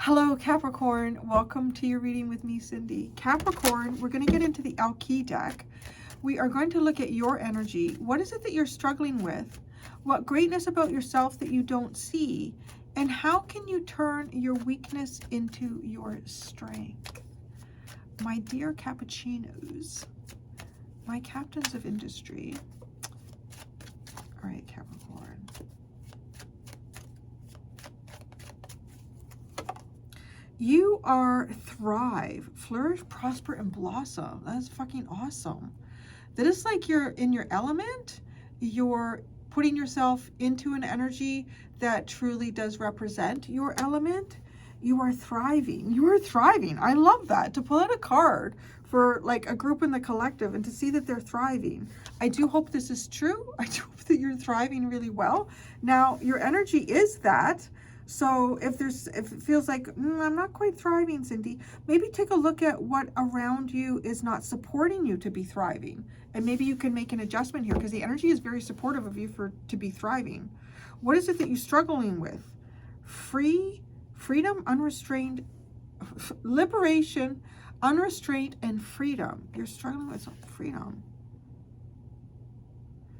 Hello, Capricorn. Welcome to your reading with me, Cindy. Capricorn, we're going to get into the Alki deck. We are going to look at your energy. What is it that you're struggling with? What greatness about yourself that you don't see? And how can you turn your weakness into your strength? My dear cappuccinos, my captains of industry. All right, Capricorn. You are thrive, flourish, prosper, and blossom. That's fucking awesome. That is like you're in your element. You're putting yourself into an energy that truly does represent your element. You are thriving. You are thriving. I love that. To pull out a card for like a group in the collective and to see that they're thriving. I do hope this is true. I do hope that you're thriving really well. Now, your energy is that. So if it feels like, I'm not quite thriving, Cindy, maybe take a look at what around you is not supporting you to be thriving. And maybe you can make an adjustment here because the energy is very supportive of you to be thriving. What is it that you're struggling with? Freedom, unrestrained, liberation, unrestrained, and freedom. You're struggling with freedom.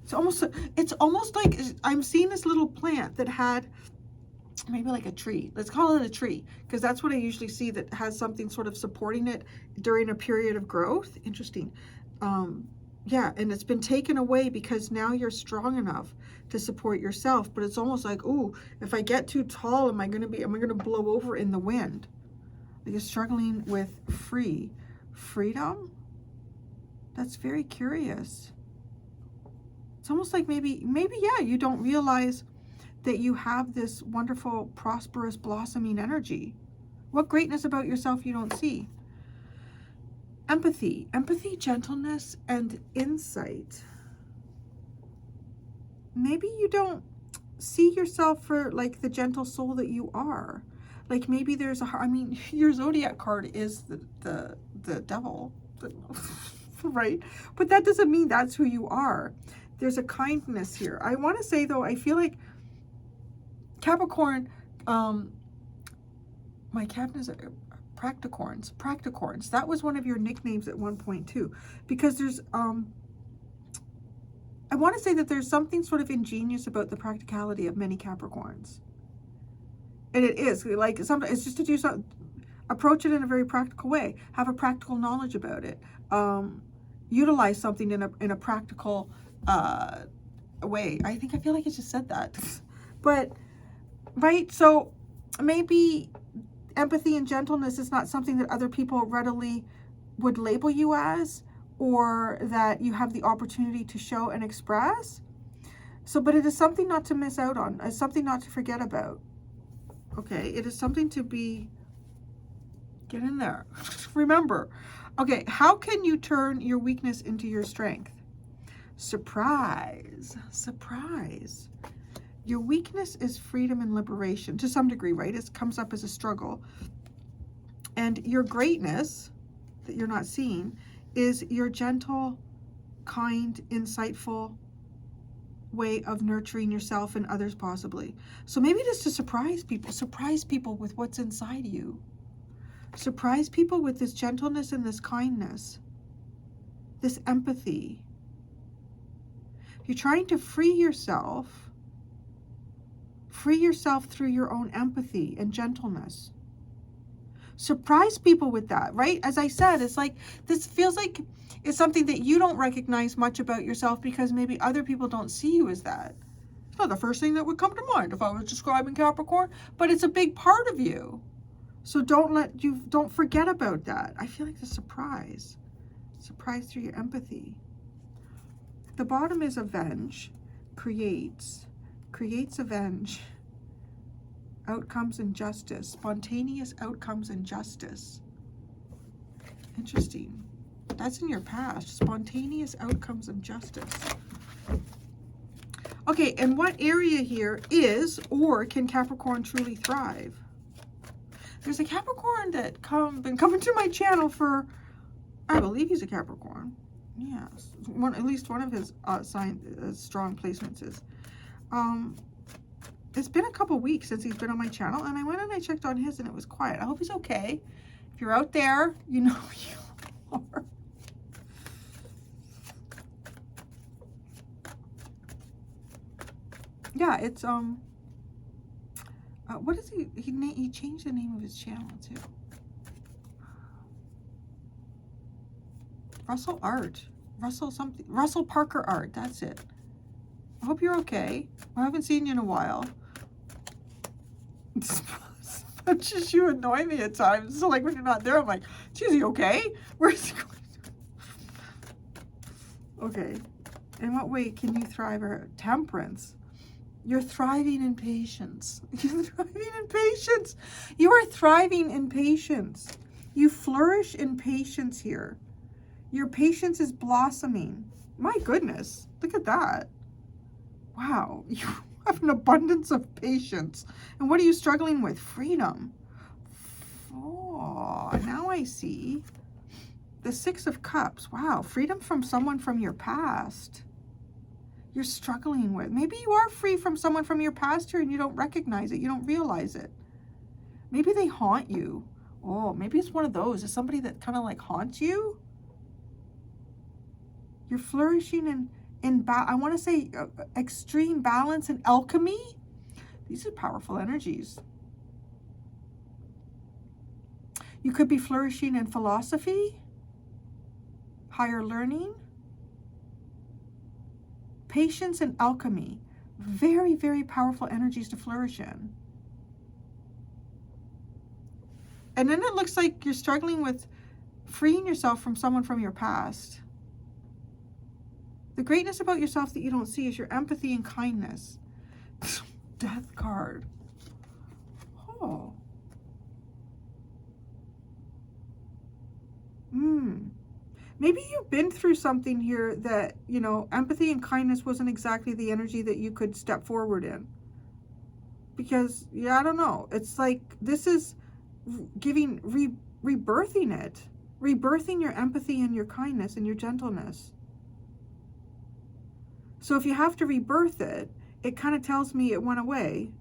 It's almost like I'm seeing this little plant that had maybe like a tree. Let's call it a tree because that's what I usually see that has something sort of supporting it during a period of growth. Interesting. Yeah, and it's been taken away because now you're strong enough to support yourself, but it's almost like, ooh, if I get too tall, am I going to blow over in the wind? You're struggling with freedom. That's very curious. It's almost like maybe yeah, you don't realize that you have this wonderful, prosperous, blossoming energy. What greatness about yourself you don't see? Empathy, gentleness, and insight. Maybe you don't see yourself for like the gentle soul that you are. Like maybe there's your zodiac card is the devil, right? But that doesn't mean that's who you are. There's a kindness here. I want to say though, I feel like Capricorn, my captain is Practicorns. That was one of your nicknames at one point too, because there's, I want to say that there's something sort of ingenious about the practicality of many Capricorns. And it is like sometimes it's just to do something, approach it in a very practical way, have a practical knowledge about it, utilize something in a practical way. I feel like I just said that, but. Right? So maybe empathy and gentleness is not something that other people readily would label you as, or that you have the opportunity to show and express. So, but it is something not to miss out on, it's something not to forget about. Okay, it is something to get in there. Remember. Okay, how can you turn your weakness into your strength? Surprise. Your weakness is freedom and liberation to some degree, right? It comes up as a struggle. And your greatness that you're not seeing is your gentle, kind, insightful way of nurturing yourself and others possibly. So maybe it is to surprise people with what's inside you. Surprise people with this gentleness and this kindness, this empathy. You're trying to free yourself through your own empathy and gentleness. Surprise people with that, right? As I said, it's like, this feels like it's something that you don't recognize much about yourself because maybe other people don't see you as that. It's not the first thing that would come to mind if I was describing Capricorn, but it's a big part of you. So don't forget about that. I feel like the surprise through your empathy. The bottom is avenge, creates avenge, outcomes and justice, spontaneous outcomes and justice. Interesting. That's in your past, spontaneous outcomes and justice. Okay, and what area here is or can Capricorn truly thrive? There's a Capricorn that been coming to my channel for, I believe he's a Capricorn. Yes, at least one of his strong placements is. It's been a couple weeks since he's been on my channel, and I went and I checked on his and it was quiet. I hope he's okay. If you're out there, you know who you are. Yeah, it's what is he changed the name of his channel too. Russell Art. Russell Parker Art, that's it. I hope you're okay. I haven't seen you in a while. It's just you annoy me at times. So like when you're not there, I'm like, is he okay? Where's he going? Okay. In what way can you thrive? Or temperance? You're thriving in patience. You're thriving in patience. You are thriving in patience. You flourish in patience here. Your patience is blossoming. My goodness, look at that. Wow, you have an abundance of patience. And what are you struggling with? Freedom. Oh, now I see. The Six of Cups. Wow, freedom from someone from your past. You're struggling with. Maybe you are free from someone from your past here and you don't recognize it. You don't realize it. Maybe they haunt you. Oh, maybe it's one of those. Is somebody that kind of like haunts you? You're flourishing I want to say extreme balance and alchemy. These are powerful energies. You could be flourishing in philosophy, higher learning, patience and alchemy. Very, very powerful energies to flourish in. And then it looks like you're struggling with freeing yourself from someone from your past. The greatness about yourself that you don't see is your empathy and kindness. Death card. Oh. Maybe you've been through something here that, you know, empathy and kindness wasn't exactly the energy that you could step forward in. Because, yeah, I don't know. It's like this is rebirthing it. Rebirthing your empathy and your kindness and your gentleness. So if you have to rebirth it, it kind of tells me it went away.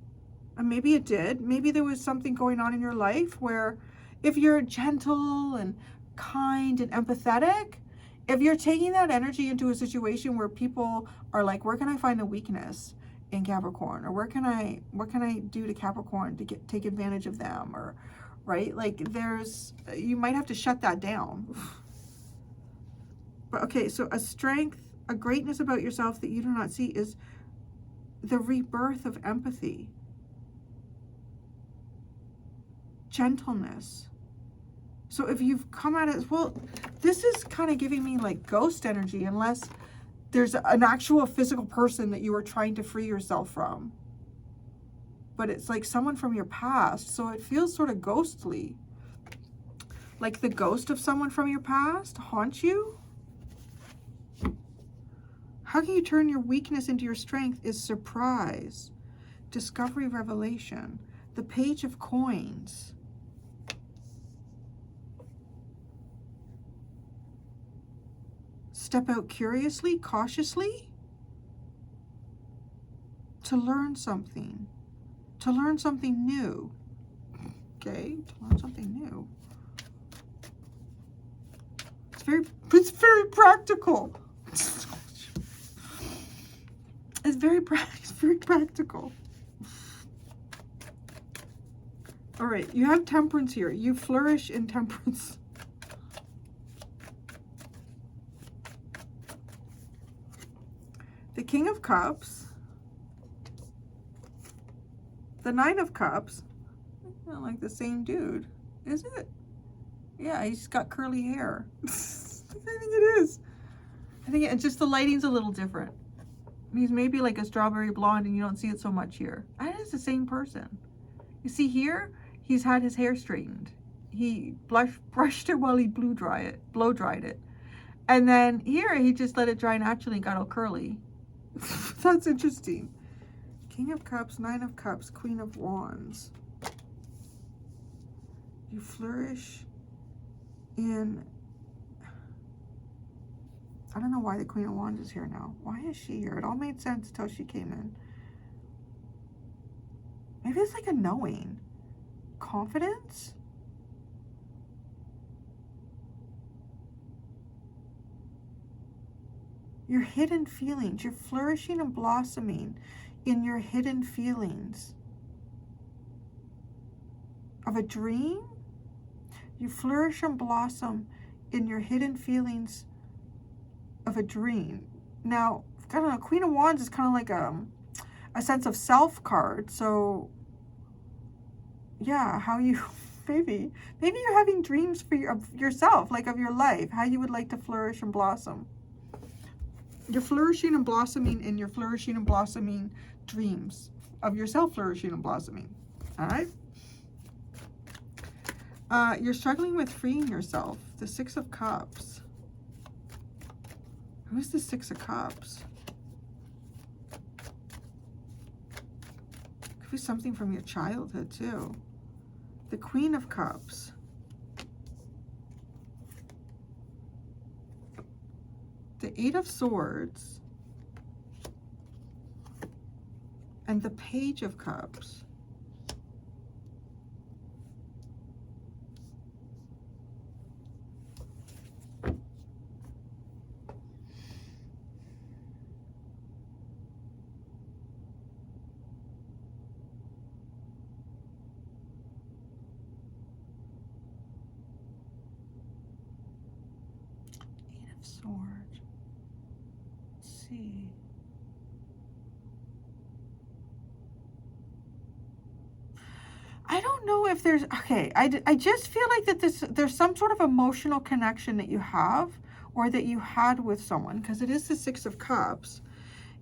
And maybe it did. Maybe there was something going on in your life where if you're gentle and kind and empathetic, if you're taking that energy into a situation where people are like, where can I find the weakness in Capricorn? Or what can I do to Capricorn to take advantage of them? Or, right? Like you might have to shut that down. But okay, so a greatness about yourself that you do not see is the rebirth of empathy, gentleness. So if you've come at it, well, this is kind of giving me like ghost energy, unless there's an actual physical person that you are trying to free yourself from. But it's like someone from your past, so it feels sort of ghostly. Like the ghost of someone from your past haunts you. How can you turn your weakness into your strength is surprise, discovery, revelation, the Page of Coins. Step out curiously, cautiously, to learn something new. Okay, to learn something new. It's very practical. It's very practical. All right, you have temperance here. You flourish in temperance. The King of Cups. The Nine of Cups. Not like the same dude, is it? Yeah, he's got curly hair. I think it is. I think it's just the lighting's a little different. He's maybe like a strawberry blonde and you don't see it so much here. And it's the same person. You see here, he's had his hair straightened. He brushed it while he blow dried it. And then here, he just let it dry naturally and got all curly. That's interesting. King of Cups, Nine of Cups, Queen of Wands. You flourish in... I don't know why the Queen of Wands is here now. Why is she here? It all made sense until she came in. Maybe it's like a knowing. Confidence? Your hidden feelings. You're flourishing and blossoming in your hidden feelings. Of a dream? You flourish and blossom in your hidden feelings of a dream. Now, I don't know, Queen of Wands is kind of like a sense of self card. So, yeah, how you, maybe you're having dreams for yourself, like of your life, how you would like to flourish and blossom. You're flourishing and blossoming in your flourishing and blossoming dreams of yourself flourishing and blossoming. All right? You're struggling with freeing yourself. The Six of Cups. Who's the Six of Cups? Could be something from your childhood, too. The Queen of Cups. The Eight of Swords. And the Page of Cups. Sword. Let's see. I don't know if there's, okay, I just feel like that there's some sort of emotional connection that you have or that you had with someone, because it is the Six of Cups.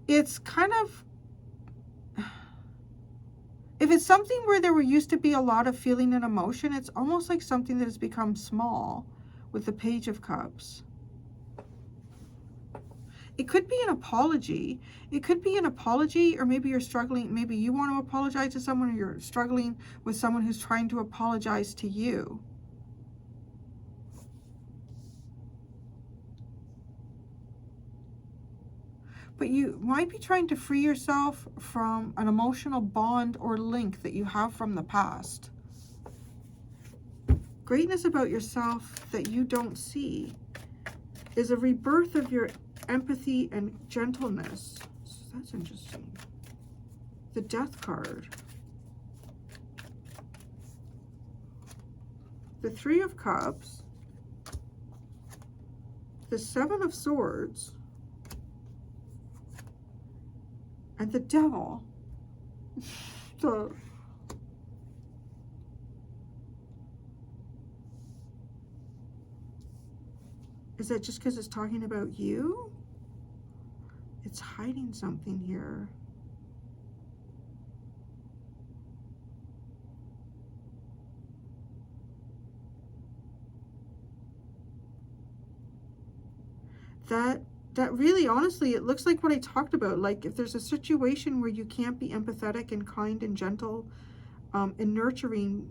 It's kind of, if it's something where there used to be a lot of feeling and emotion, it's almost like something that has become small with the Page of Cups. It could be an apology. It could be an apology, or maybe you're struggling. Maybe you want to apologize to someone, or you're struggling with someone who's trying to apologize to you. But you might be trying to free yourself from an emotional bond or link that you have from the past. Greatness about yourself that you don't see is a rebirth of your empathy and gentleness. So that's interesting. The Death card. The Three of Cups. The Seven of Swords. And the Devil. So is that just because it's talking about you? It's hiding something here. That really, honestly, it looks like what I talked about. Like if there's a situation where you can't be empathetic and kind and gentle and nurturing,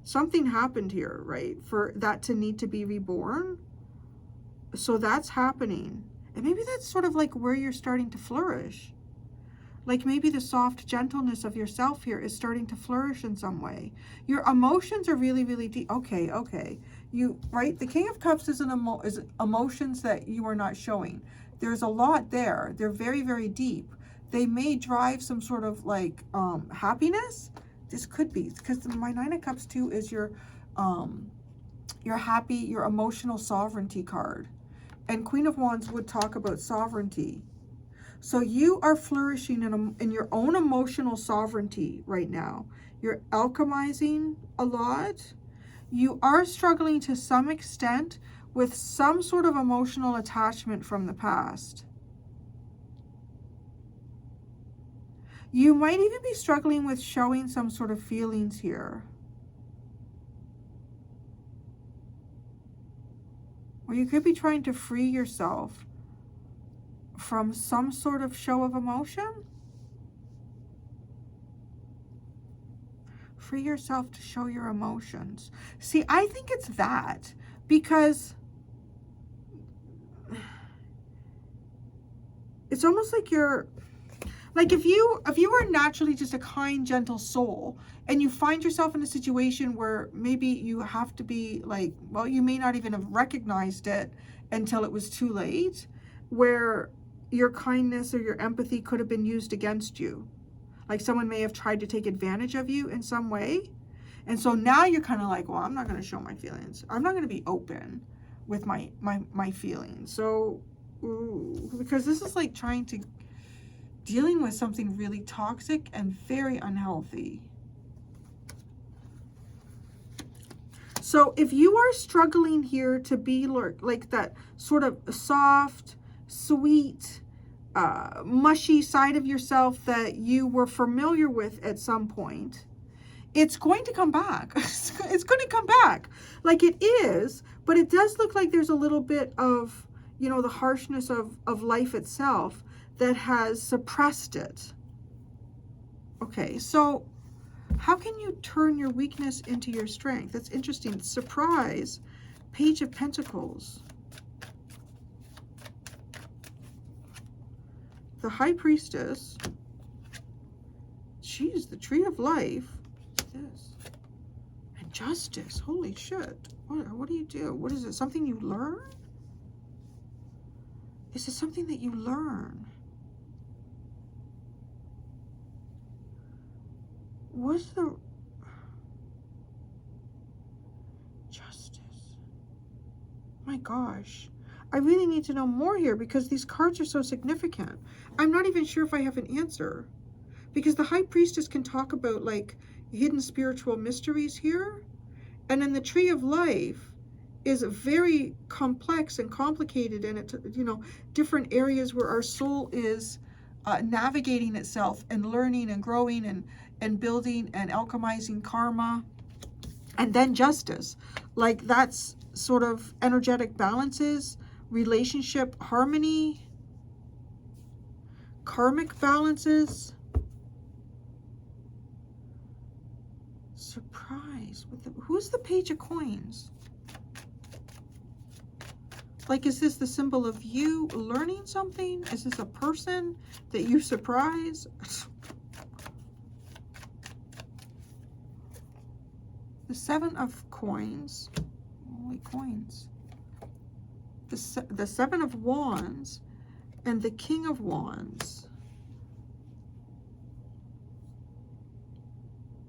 something happened here, right? For that to need to be reborn. So that's happening. And maybe that's sort of like where you're starting to flourish. Like maybe the soft gentleness of yourself here is starting to flourish in some way. Your emotions are really, really deep. Okay. You, right? The King of Cups is is emotions that you are not showing. There's a lot there. They're very, very deep. They may drive some sort of like happiness. This could be, because my Nine of Cups too is your happy, your emotional sovereignty card. And Queen of Wands would talk about sovereignty. So you are flourishing in your own emotional sovereignty right now. You're alchemizing a lot. You are struggling to some extent with some sort of emotional attachment from the past. You might even be struggling with showing some sort of feelings here. Or you could be trying to free yourself from some sort of show of emotion. Free yourself to show your emotions. See, I think it's that, because it's almost like Like if you are naturally just a kind, gentle soul, and you find yourself in a situation where maybe you have to be like, well, you may not even have recognized it until it was too late, where your kindness or your empathy could have been used against you. Like someone may have tried to take advantage of you in some way. And so now you're kind of like, well, I'm not going to show my feelings. I'm not going to be open with my feelings. So, ooh, because this is like dealing with something really toxic and very unhealthy. So if you are struggling here to be like that sort of soft, sweet, mushy side of yourself that you were familiar with at some point, it's going to come back. It's going to come back. Like it is, but it does look like there's a little bit of, you know, the harshness of life itself that has suppressed it. Okay, so how can you turn your weakness into your strength? That's interesting. Surprise. Page of Pentacles. The High Priestess. Jeez, the Tree of Life. What's this? And Justice. Holy shit. What do you do? What is it? Something you learn? Is it something that you learn? What's the Justice? My gosh. I really need to know more here because these cards are so significant. I'm not even sure if I have an answer. Because the High Priestess can talk about like hidden spiritual mysteries here. And then the Tree of Life is very complex and complicated, and it, you know, different areas where our soul is navigating itself and learning and growing and building and alchemizing karma. And then Justice, like that's sort of energetic balances, relationship harmony, karmic balances. Surprise. Who's the Page of Coins? Like, is this the symbol of you learning something? Is this a person that you surprise? The Seven of Coins. Holy coins. The Seven of Wands and the King of Wands.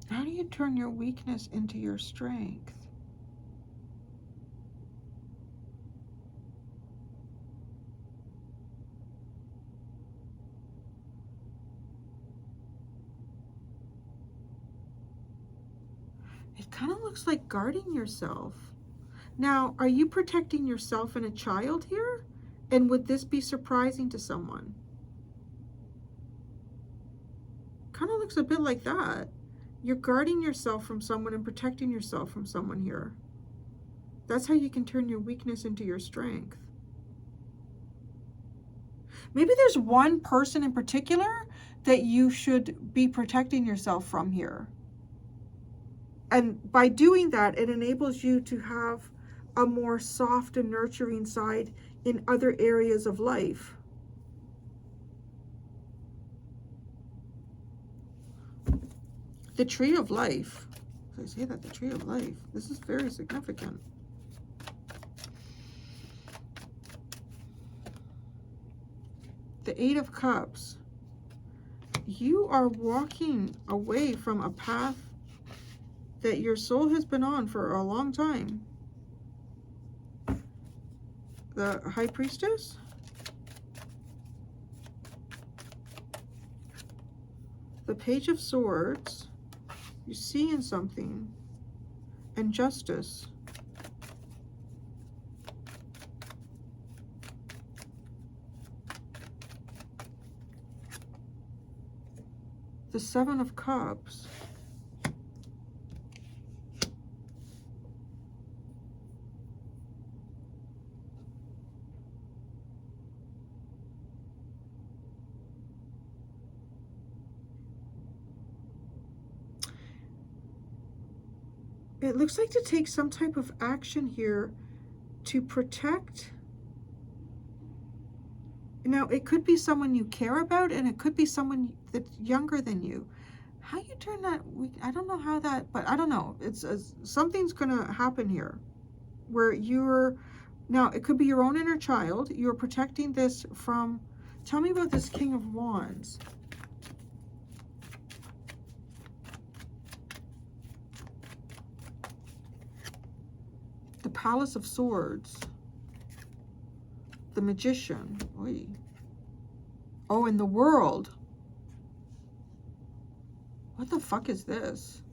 How do you turn your weakness into your strength? It kind of looks like guarding yourself. Now, are you protecting yourself and a child here? And would this be surprising to someone? Kind of looks a bit like that. You're guarding yourself from someone and protecting yourself from someone here. That's how you can turn your weakness into your strength. Maybe there's one person in particular that you should be protecting yourself from here. And by doing that, it enables you to have a more soft and nurturing side in other areas of life. The Tree of Life. I say that, the Tree of Life. This is very significant. The Eight of Cups. You are walking away from a path that your soul has been on for a long time. The High Priestess. The Page of Swords. You're seeing something. And Justice. The Seven of Cups. It looks like to take some type of action here to protect. Now, it could be someone you care about, and it could be someone that's younger than you. How you turn that, I don't know how that, but I don't know. It's something's going to happen here where you're, now it could be your own inner child. You're protecting this from, tell me about this King of Wands. The Palace of Swords. The Magician. Oy. Oh, in the World. What the fuck is this?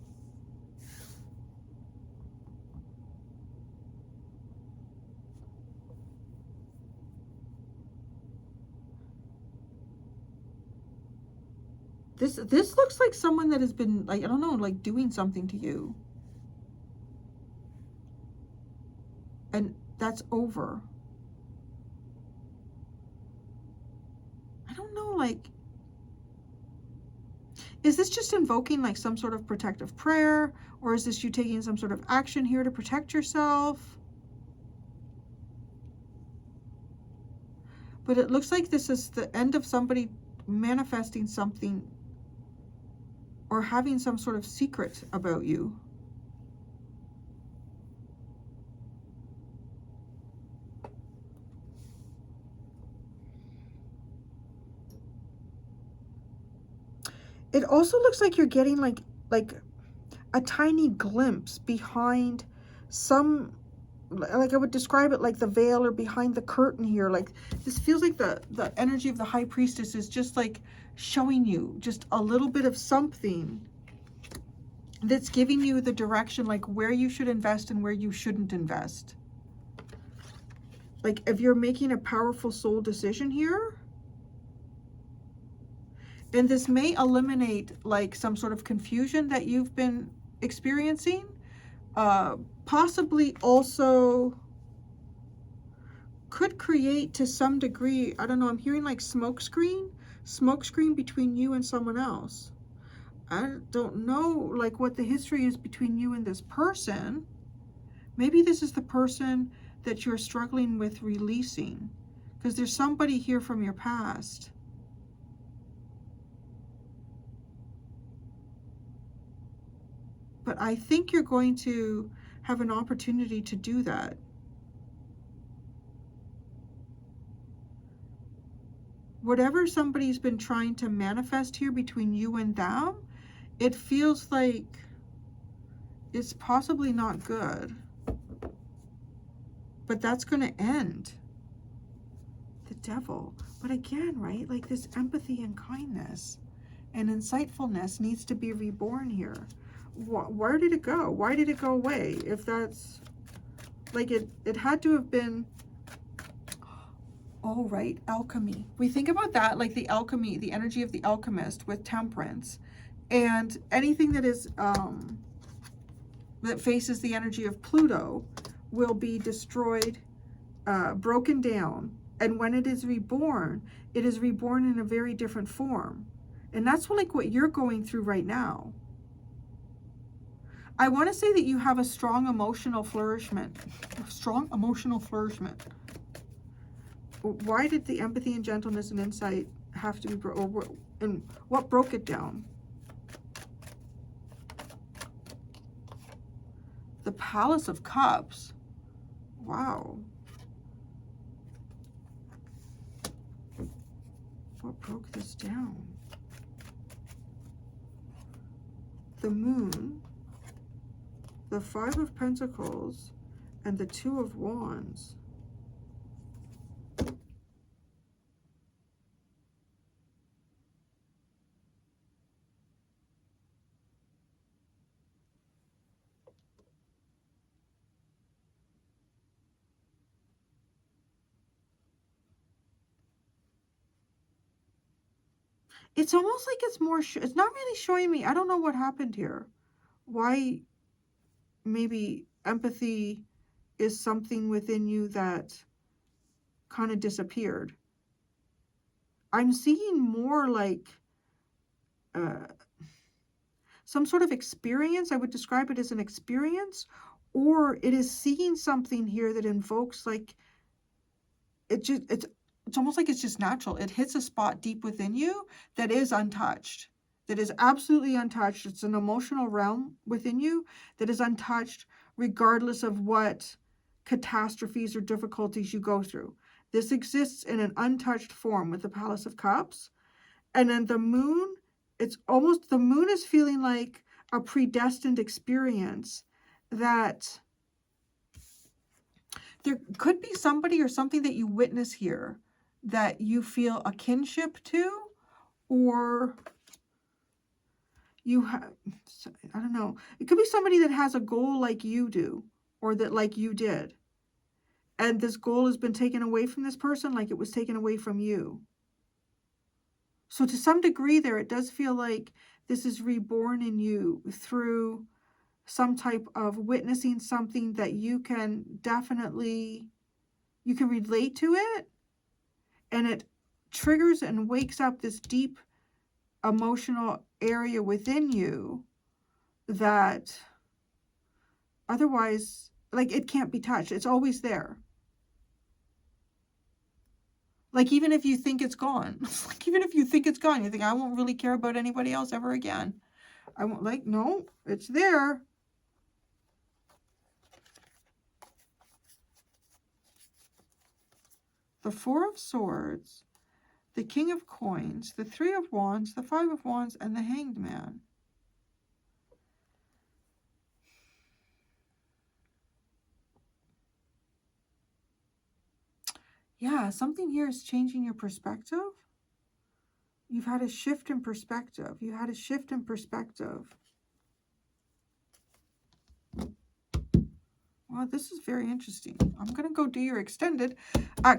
This looks like someone that has been, like, I don't know, like doing something to you. And that's over. I don't know, like, is this just invoking like some sort of protective prayer? Or is this you taking some sort of action here to protect yourself? But it looks like this is the end of somebody manifesting something or having some sort of secret about you. It also looks like you're getting like a tiny glimpse behind some, like I would describe it like the veil or behind the curtain here. Like this feels like the energy of the High Priestess is just like showing you just a little bit of something that's giving you the direction, like where you should invest and where you shouldn't invest. Like if you're making a powerful soul decision here, and this may eliminate like some sort of confusion that you've been experiencing, possibly also could create to some degree, I don't know, I'm hearing like smoke screen between you and someone else. I don't know like what the history is between you and this person. Maybe this is the person that you're struggling with releasing, because there's somebody here from your past. But I think you're going to have an opportunity to do that. Whatever somebody's been trying to manifest here between you and them, it feels like it's possibly not good. But that's going to end. The Devil. But again, right, like this empathy and kindness and insightfulness needs to be reborn here. Where did it go? Why did it go away? If that's, like, it had to have been, oh, right, alchemy. We think about that, like the alchemy, the energy of the alchemist with temperance. And anything that is, that faces the energy of Pluto will be destroyed, broken down. And when it is reborn in a very different form. And that's what, like what you're going through right now. I want to say that you have a strong emotional flourishment. Strong emotional flourishment. Why did the empathy and gentleness and insight have to be broken? And what broke it down? The Palace of Cups. Wow. What broke this down? The Moon, the Five of Pentacles, and the Two of Wands. It's almost like it's more, it's not really showing me, I don't know what happened here. Why maybe empathy is something within you that kind of disappeared. I'm seeing more like some sort of experience. I would describe it as an experience, or it is seeing something here that invokes like, it's it's almost like it's just natural. It hits a spot deep within you that is untouched, that is absolutely untouched. It's an emotional realm within you that is untouched, regardless of what catastrophes or difficulties you go through. This exists in an untouched form with the Palace of Cups. And then the moon, it's almost, the moon is feeling like a predestined experience, that there could be somebody or something that you witness here that you feel a kinship to, or you have, I don't know. It could be somebody that has a goal like you do, or that like you did. And this goal has been taken away from this person like it was taken away from you. So to some degree there, it does feel like this is reborn in you through some type of witnessing something that you can definitely, you can relate to it, and it triggers and wakes up this deep emotional area within you that otherwise, like, it can't be touched. It's always there. Like, even if you think it's gone, like, even if you think it's gone, you think, I won't really care about anybody else ever again. I won't, like, no, it's there. The Four of Swords, the King of Coins, the Three of Wands, the Five of Wands, and the Hanged Man. Yeah, something here is changing your perspective. You've had a shift in perspective. You had a shift in perspective. Wow, this is very interesting. I'm going to go do your extended.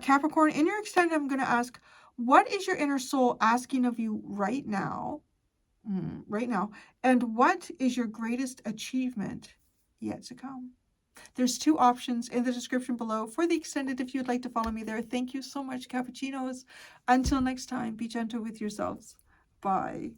Capricorn, in your extended, I'm going to ask, what is your inner soul asking of you right now? Right now. And what is your greatest achievement yet to come? There's 2 options in the description below for the extended if you'd like to follow me there. Thank you so much, Cappuccinos. Until next time, be gentle with yourselves. Bye.